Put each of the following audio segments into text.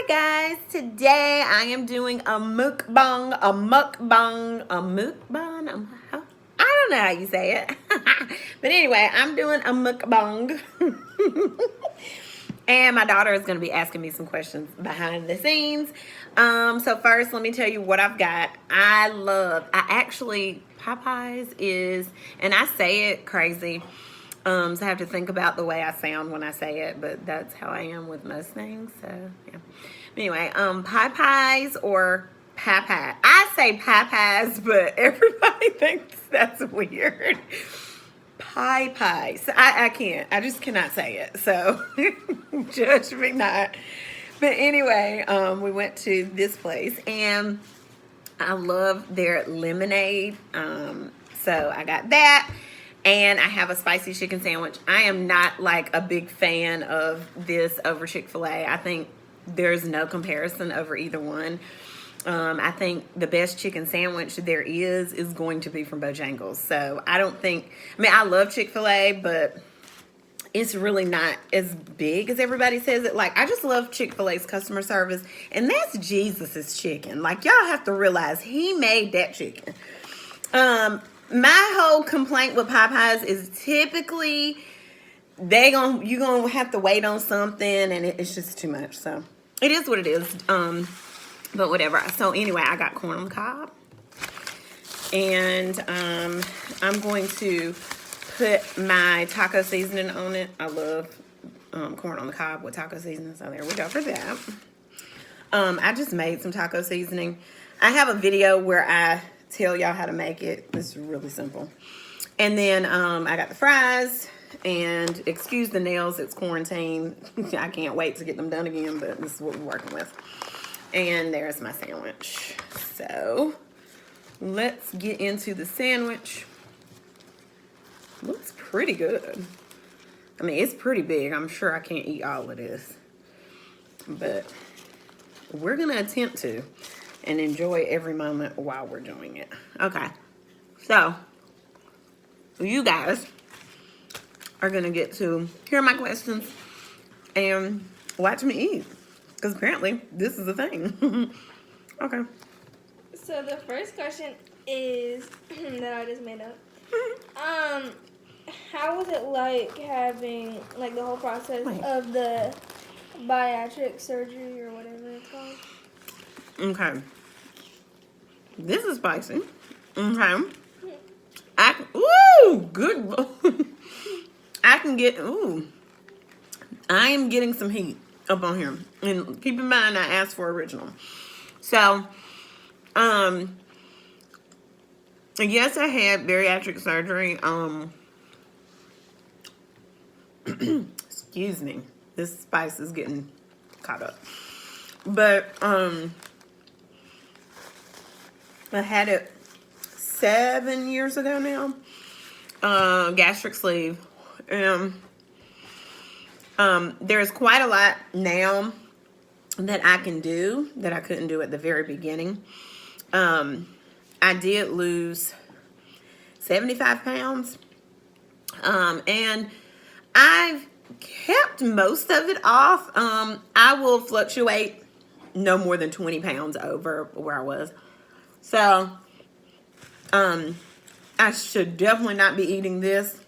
Hi guys, today I am doing a mukbang, I don't know how you say it. But anyway, I'm doing a mukbang. And my daughter is going to be asking me some questions behind the scenes. So first, let me tell you what I've got. Popeyes is, and I say it crazy. So I have to think about the way I sound when I say it, but that's how I am with most things. So yeah. Anyway, Popeyes or Popeye. I say Popeyes, but everybody thinks that's weird. Popeyes. I can't. I just cannot say it. So judge me not. But anyway, we went to this place and I love their lemonade. So I got that. And I have a spicy chicken sandwich. I am not like a big fan of this over Chick-fil-A. I think there's no comparison over either one. I think the best chicken sandwich there is going to be from Bojangles. So I love Chick-fil-A, but it's really not as big as everybody says it. Like, I just love Chick-fil-A's customer service. And that's Jesus's chicken. Like, y'all have to realize he made that chicken. My whole complaint with Popeyes is typically you're gonna have to wait on something, and it's just too much. So it is what it is. But whatever. So anyway, I got corn on the cob, and I'm going to put my taco seasoning on it. I love corn on the cob with taco seasoning. So there we go for that. I just made some taco seasoning. I have a video where I tell y'all how to make it. It's really simple. And then I got the fries, and excuse the nails, it's quarantine. I can't wait to get them done again, but this is what we're working with. And there's my sandwich. So let's get into the sandwich. Looks pretty good. I mean, it's pretty big. I'm sure I can't eat all of this, but we're gonna attempt to and enjoy every moment while we're doing it. Okay, so you guys are gonna get to hear my questions and watch me eat, because apparently this is a thing. Okay. So the first question is that I just made up. How was it like having like the whole process of the bariatric surgery or whatever it's called? Okay. This is spicy. Okay. Good. I am getting some heat up on here. And keep in mind, I asked for original. So, yes, I had bariatric surgery. Excuse me. This spice is getting caught up. But, I had it 7 years ago now. Gastric sleeve. There's quite a lot now that I can do that I couldn't do at the very beginning. I did lose 75 pounds. And I've kept most of it off. I will fluctuate no more than 20 pounds over where I was. So, I should definitely not be eating this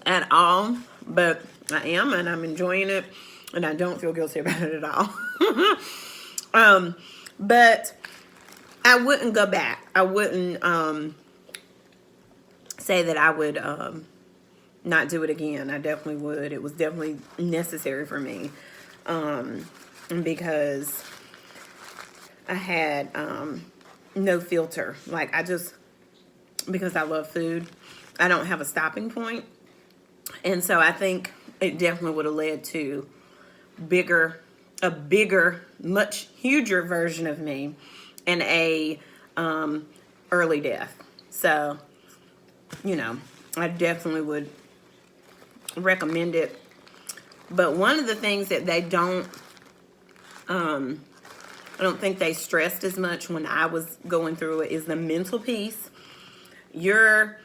at all, but I am, and I'm enjoying it, and I don't feel guilty about it at all. But I wouldn't go back. I wouldn't say that I would not do it again. I definitely would. It was definitely necessary for me, because I had no filter. Like, because I love food, I don't have a stopping point. And so I think it definitely would have led to a bigger, much huger version of me and a early death. So, I definitely would recommend it. But one of the things that they I don't think they stressed as much when I was going through it is the mental piece. You're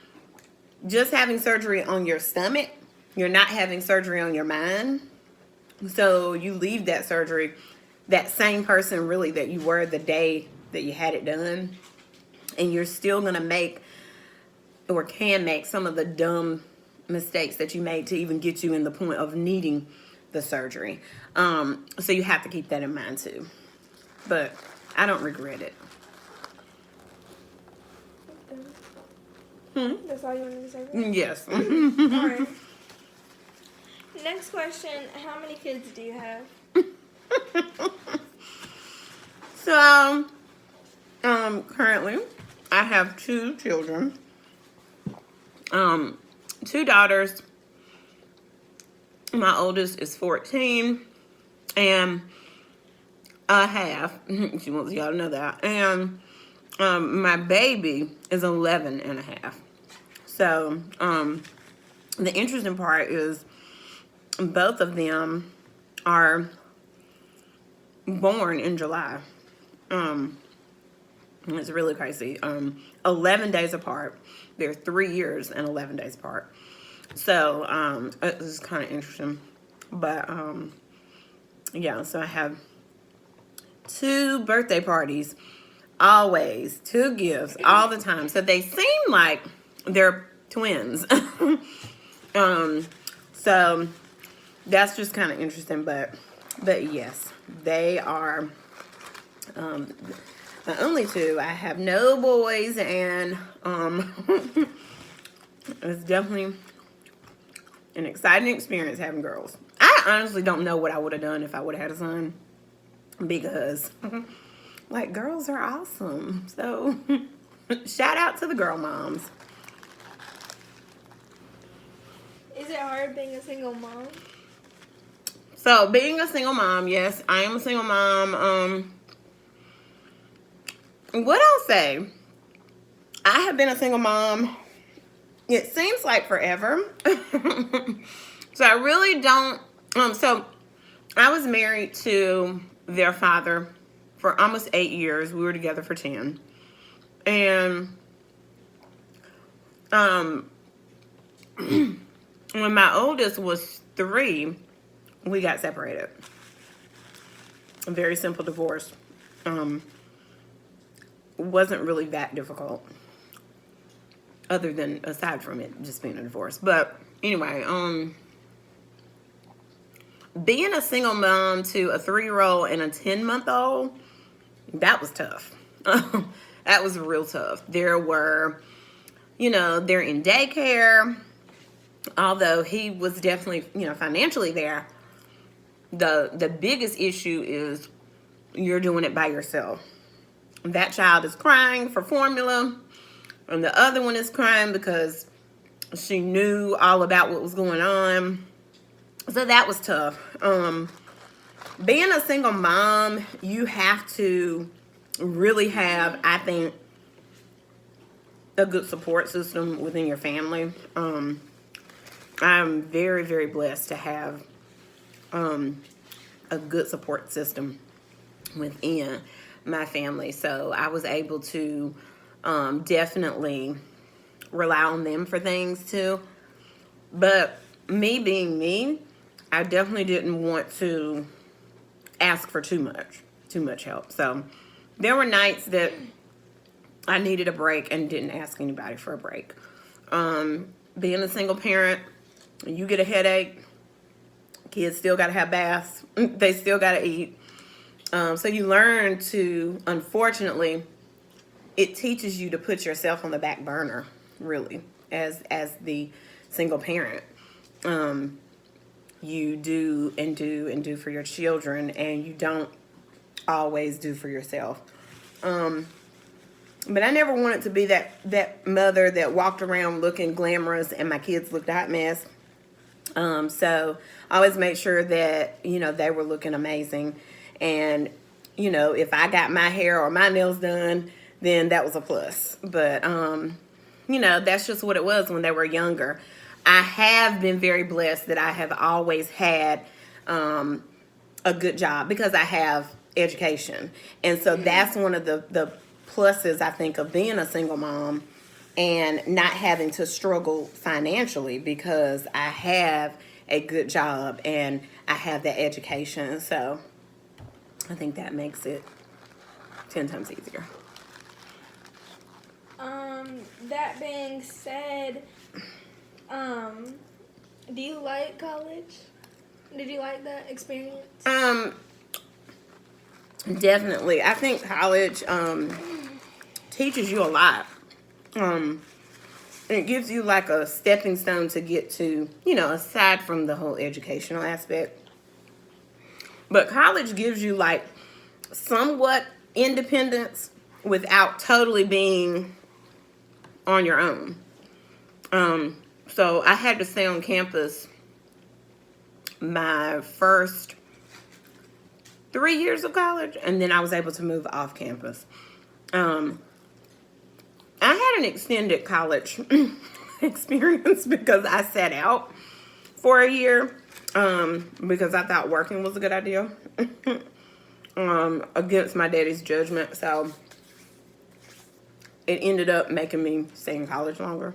just having surgery on your stomach. You're not having surgery on your mind. So you leave that surgery that same person really that you were the day that you had it done. And you're still going to make or can make some of the dumb mistakes that you made to even get you in the point of needing the surgery. So you have to keep that in mind too. But I don't regret it. That's all you wanted to say? Yes. All right. Next question, how many kids do you have? So, currently, I have 2 children. 2 daughters. My oldest is 14, and a half. She wants y'all to know that. And my baby is 11 and a half. So, the interesting part is both of them are born in July. It's really crazy. 11 days apart. They're 3 years and 11 days apart. So, it's kind of interesting. But, yeah, so I have 2 birthday parties, always, 2 gifts, all the time. So they seem like they're twins. So that's just kind of interesting, but yes, they are the only 2. I have no boys, and it's definitely an exciting experience having girls. I honestly don't know what I would have done if I would have had a son, because like, girls are awesome. So shout out to the girl moms. Is it hard being a single mom? So being a single mom, yes, I am a single mom. What I'll say, I have been a single mom, it seems like forever. So I really don't, so I was married to their father for almost 8 years. We were together for 10. And when my oldest was 3, we got separated. A very simple divorce. Wasn't really that difficult, aside from it just being a divorce. But anyway, being a single mom to a 3-year-old and a 10-month-old, that was tough. That was real tough. There were, they're in daycare. Although he was definitely, financially there, the biggest issue is you're doing it by yourself. That child is crying for formula, and the other one is crying because she knew all about what was going on. So that was tough. Being a single mom, you have to really have, I think, a good support system within your family. I'm very, very blessed to have a good support system within my family. So I was able to definitely rely on them for things too. But me being me, I definitely didn't want to ask for too much help. So there were nights that I needed a break and didn't ask anybody for a break. Being a single parent, you get a headache, kids still got to have baths, they still got to eat. So you learn to, unfortunately, it teaches you to put yourself on the back burner, really, as the single parent. You do and do and do for your children, and you don't always do for yourself. But I never wanted to be that mother that walked around looking glamorous and my kids looked a hot mess. So I always made sure that, they were looking amazing. And, if I got my hair or my nails done, then that was a plus. But, that's just what it was when they were younger. I have been very blessed that I have always had a good job because I have education. And so that's one of the pluses, I think, of being a single mom and not having to struggle financially because I have a good job and I have that education. So I think that makes it 10 times easier. That being said, do you like college? Did you like that experience? Definitely. I think college teaches you a lot. It gives you like a stepping stone to get to, aside from the whole educational aspect. But college gives you like somewhat independence without totally being on your own. So I had to stay on campus my first 3 years of college, and then I was able to move off campus. I had an extended college experience because I sat out for a year because I thought working was a good idea against my daddy's judgment. So it ended up making me stay in college longer.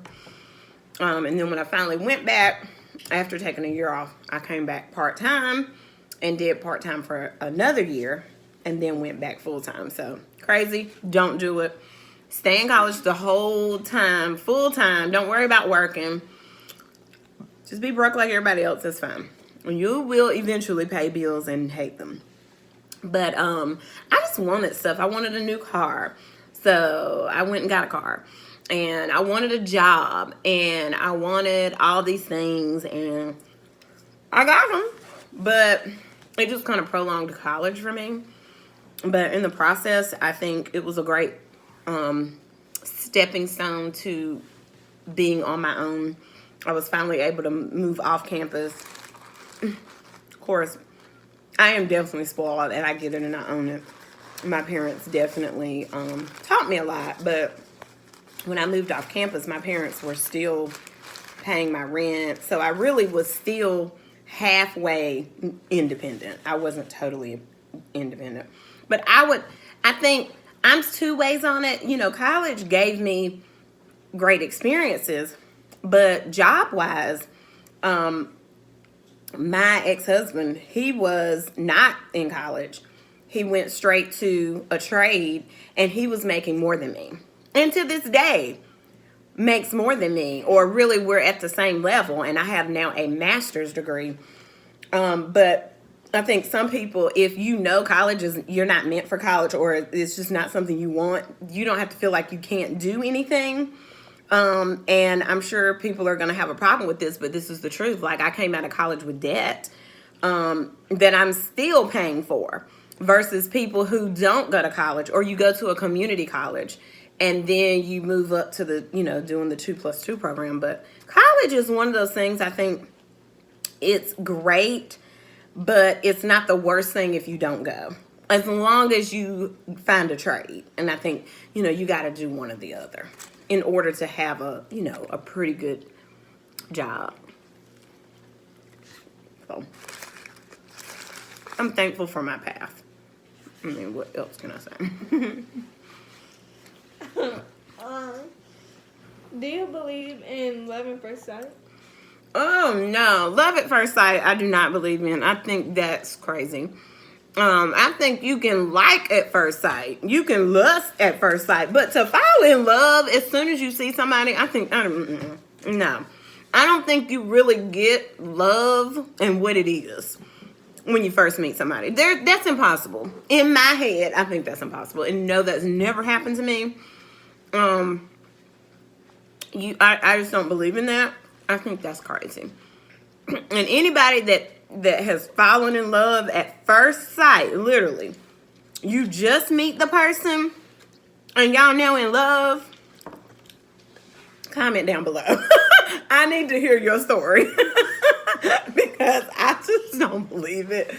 And then when I finally went back, after taking a year off, I came back part-time and did part-time for another year and then went back full-time. So crazy. Don't do it. Stay in college the whole time, full-time. Don't worry about working. Just be broke like everybody else. That's fine. You will eventually pay bills and hate them. But I just wanted stuff. I wanted a new car. So I went and got a car. And I wanted a job. And I wanted all these things. And I got them. But it just kind of prolonged college for me. But in the process, I think it was a great stepping stone to being on my own. I was finally able to move off campus. Of course, I am definitely spoiled, and I get it and I own it. My parents definitely taught me a lot, but when I moved off campus, my parents were still paying my rent, so I really was still halfway independent. I wasn't totally independent, but I think I'm two ways on it. College gave me great experiences, but job-wise, my ex-husband, he was not in college. He went straight to a trade, and he was making more than me. And to this day, makes more than me, or really we're at the same level, and I have now a master's degree. But I think some people, if college you're not meant for college, or it's just not something you want, you don't have to feel like you can't do anything. And I'm sure people are going to have a problem with this, but this is the truth. Like, I came out of college with debt that I'm still paying for, versus people who don't go to college, or you go to a community college and then you move up to the, doing the 2+2 program. But college is one of those things, I think it's great, but it's not the worst thing if you don't go, as long as you find a trade. And I think, you got to do one or the other in order to have a pretty good job. So I'm thankful for my path. I mean, what else can I say? Do you believe in love at first sight? Oh, no. Love at first sight, I do not believe in. I think that's crazy. I think you can like at first sight. You can lust at first sight. But to fall in love as soon as you see somebody, I think, no. I don't think you really get love and what it is when you first meet somebody. That's impossible. In my head, I think that's impossible. And no, that's never happened to me. I just don't believe in that. I think that's crazy. And anybody that has fallen in love at first sight, literally, you just meet the person and y'all now in love, comment down below. I need to hear your story because I just don't believe it.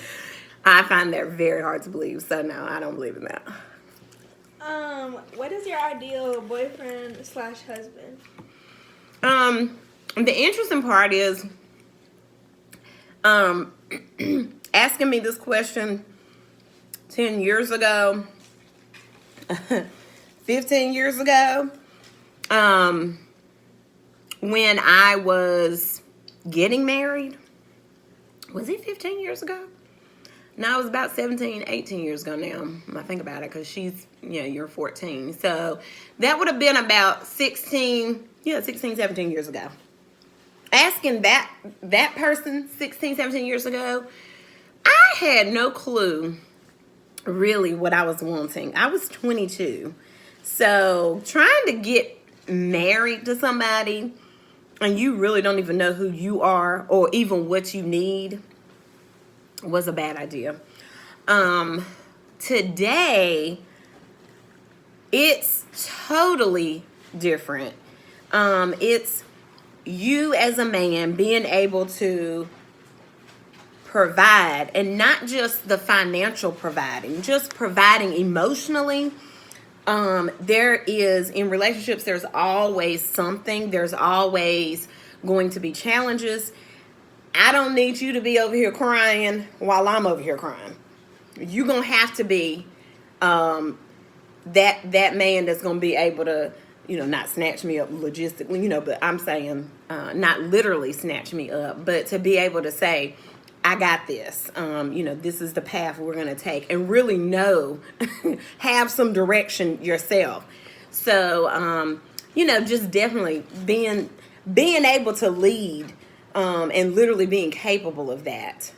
I find that very hard to believe. So no, I don't believe in that. What is your ideal boyfriend/husband? The interesting part is asking me this question 10 years ago, 15 years ago, when I was getting married. Was it 15 years ago? No, it was about 17, 18 years ago now. I think about it, because she's, you're 14. So that would have been about 16, 17 years ago. Asking that person 16, 17 years ago, I had no clue really what I was wanting. I was 22. So trying to get married to somebody and you really don't even know who you are or even what you need was a bad idea. Today, it's totally different. It's you as a man being able to provide, and not just the financial providing, just providing emotionally. There is, in relationships, there's always something. There's always going to be challenges. I don't need you to be over here crying while I'm over here crying. You're going to have to be that man that's going to be able to, not snatch me up logistically, but I'm saying not literally snatch me up, but to be able to say, I got this. This is the path we're going to take, and really have some direction yourself. So, just definitely being able to lead, and literally being capable of that.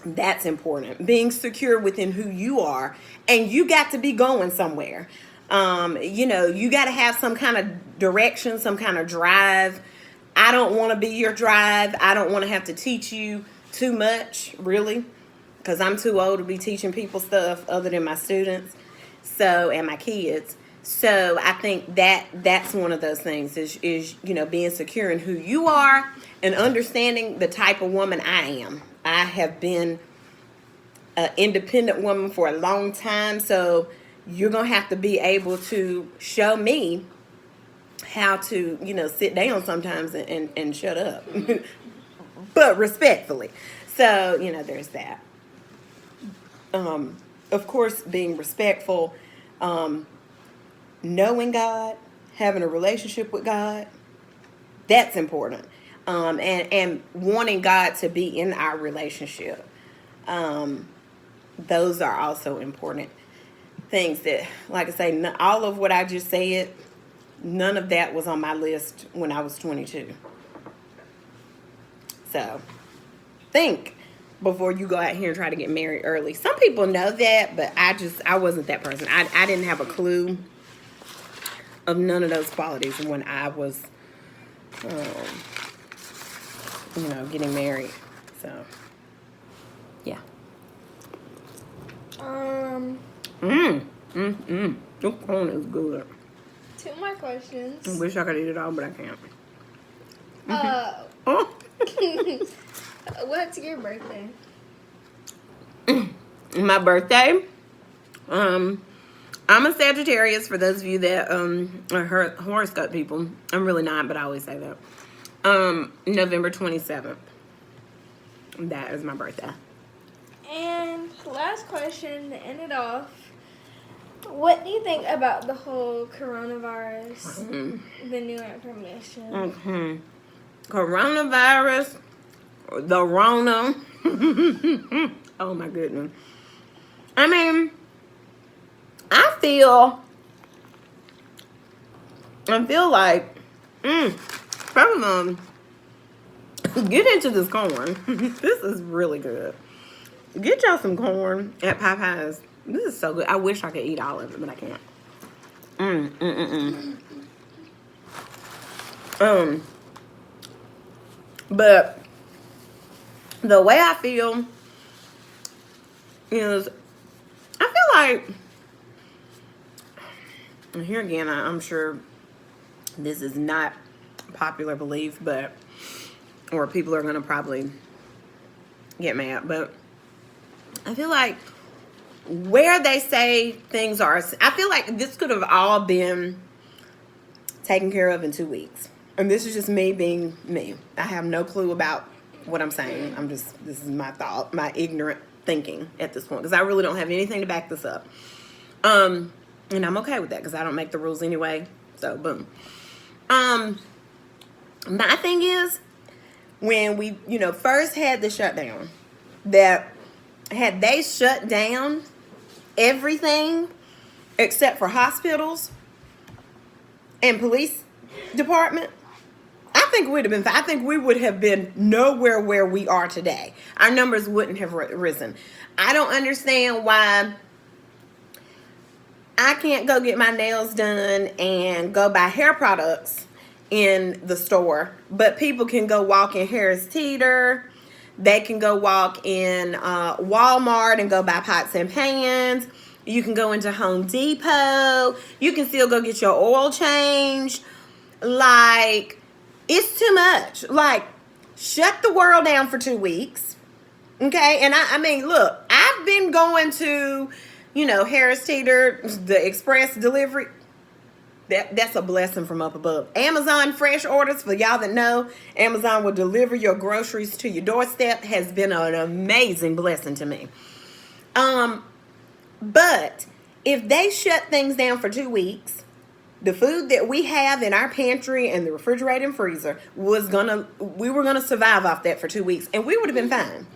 That's important. Being secure within who you are, and you got to be going somewhere. You got to have some kind of direction, some kind of drive. I don't want to be your drive. I don't want to have to teach you too much, really, because I'm too old to be teaching people stuff other than my students, and my kids. So I think that's one of those things is being secure in who you are and understanding the type of woman I am. I have been an independent woman for a long time, so you're going to have to be able to show me how to, sit down sometimes and shut up, but respectfully. So, there's that. Of course, being respectful, knowing God, having a relationship with God, that's important. And wanting God to be in our relationship. Those are also important things that, like I say, all of what I just said, none of that was on my list when I was 22. So think before you go out here and try to get married early. Some people know that, but I wasn't that person. I didn't have a clue of none of those qualities when I was, getting married. So, yeah. Your corn is good. 2 more questions. I wish I could eat it all, but I can't. Oh. What's your birthday? My birthday? I'm a Sagittarius, for those of you that are horoscope people. I'm really not, but I always say that. November 27th. That is my birthday. And last question to end it off. What do you think about the whole coronavirus, the new information? Coronavirus, the Rona. Oh my goodness. I mean, I feel like, first of all, get into this corn. This is really good. Get y'all some corn at Popeyes. This is so good. I wish I could eat all of it, but I can't. But the way I feel is, I feel like, and here again, I'm sure this is not popular belief, or people are going to probably get mad, but I feel like where they say things are, I feel like this could have all been taken care of in 2 weeks. And this is just me being me. I have no clue about what I'm saying. This is my thought, my ignorant thinking at this point, because I really don't have anything to back this up. And I'm okay with that, because I don't make the rules anyway. So, boom. My thing is, when we, first had the shutdown, that had they shut down everything except for hospitals and police department, I think we'd have been. I think we would have been nowhere where we are today. Our numbers wouldn't have risen. I don't understand why I can't go get my nails done and go buy hair products in the store, but people can go walk in Harris Teeter. They can go walk in Walmart and go buy pots and pans. You can go into Home Depot. You can still go get your oil changed. Like, it's too much. Like, shut the world down for 2 weeks. Okay? And I mean, look, I've been going to, Harris Teeter, the express delivery. That's a blessing from up above. Amazon Fresh Orders, for y'all that know, Amazon will deliver your groceries to your doorstep, has been an amazing blessing to me. But if they shut things down for 2 weeks, the food that we have in our pantry and the refrigerator and freezer we were gonna survive off that for 2 weeks, and we would have been fine.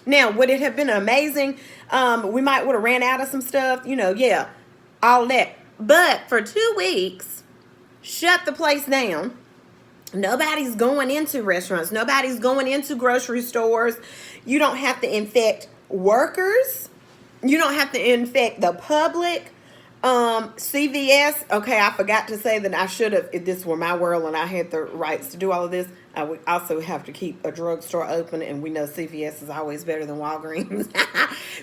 Now, would it have been amazing? We might would have ran out of some stuff, yeah, all that. But for 2 weeks, shut the place down. Nobody's going into restaurants. Nobody's going into grocery stores. You don't have to infect workers. You don't have to infect the public. CVS, okay, I forgot to say that I should have, if this were my world and I had the rights to do all of this, I would also have to keep a drugstore open, and we know CVS is always better than Walgreens.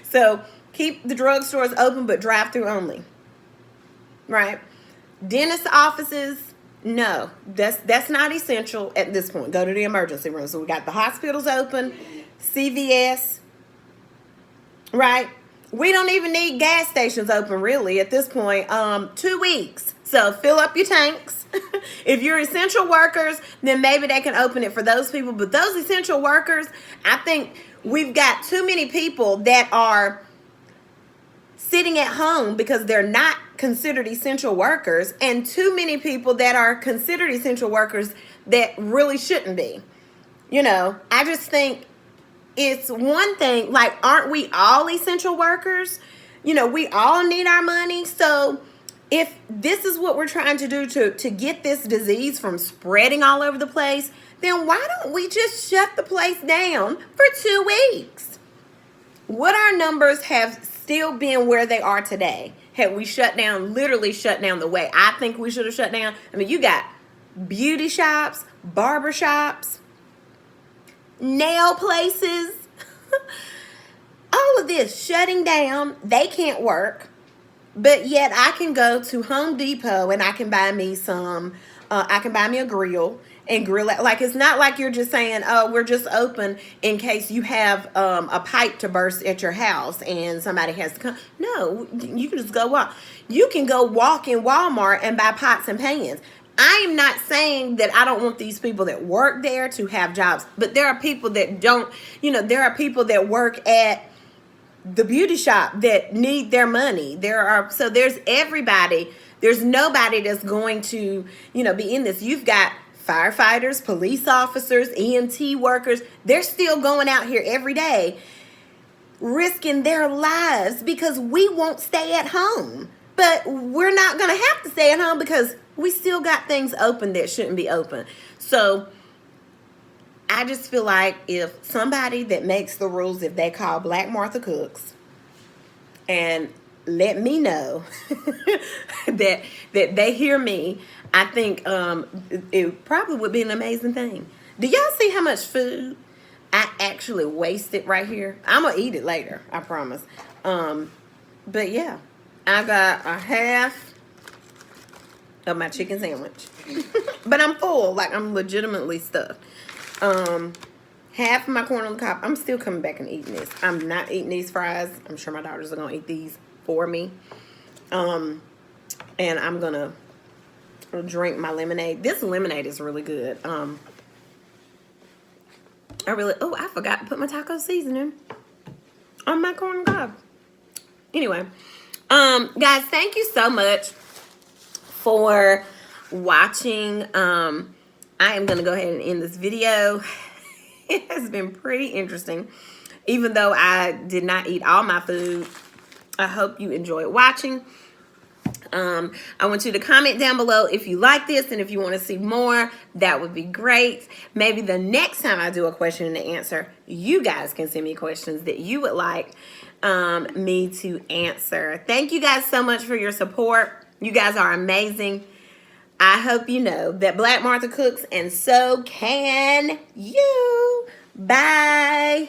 So keep the drugstores open, but drive-through only. Right? Dentist offices, no, that's not essential at this point. Go to the emergency room. So we got the hospitals open, CVS, right? We don't even need gas stations open really at this point. 2 weeks. So fill up your tanks. If you're essential workers, then maybe they can open it for those people. But those essential workers, I think we've got too many people that are sitting at home because they're not considered essential workers, and too many people that are considered essential workers that really shouldn't be. I just think it's one thing, like, aren't we all essential workers? We all need our money. So if this is what we're trying to do to get this disease from spreading all over the place, then why don't we just shut the place down for 2 weeks? Would our numbers have still been where they are today had we literally shut down the way I think we should have shut down? I mean, you got beauty shops, barber shops, nail places, all of this shutting down. They can't work, but yet I can go to Home Depot and I can buy me a grill and grill it. Like, it's not like you're just saying, oh, we're just open in case you have a pipe to burst at your house and somebody has to come. No, you can just go walk. You can go walk in Walmart and buy pots and pans. I am not saying that I don't want these people that work there to have jobs, but there are people that don't, there are people that work at the beauty shop that need their money. So there's everybody. There's nobody that's going to, be in this. You've got firefighters, police officers, EMT workers. They're still going out here every day risking their lives because we won't stay at home. But we're not going to have to stay at home because we still got things open that shouldn't be open. So I just feel like if somebody that makes the rules, if they call Black Martha Cooks and let me know that they hear me, I think it probably would be an amazing thing. Do y'all see how much food I actually wasted right here? I'm going to eat it later, I promise. But yeah, I got a half of my chicken sandwich. But I'm full. Like, I'm legitimately stuffed. Half of my corn on the cob. I'm still coming back and eating this. I'm not eating these fries. I'm sure my daughters are going to eat these for me. And I'm going to drink my lemonade. This lemonade is really good. I forgot to put my taco seasoning on my corn on the cob. Anyway, guys, thank you so much for watching. I am going to go ahead and end this video. It has been pretty interesting even though I did not eat all my food. I hope you enjoyed watching. I want you to comment down below if you like this and if you want to see more. That would be great. Maybe the next time I do a question and answer, you guys can send me questions that you would like me to answer. Thank you guys so much for your support. You guys are amazing. I hope you know that Black Martha cooks, and so can you. Bye.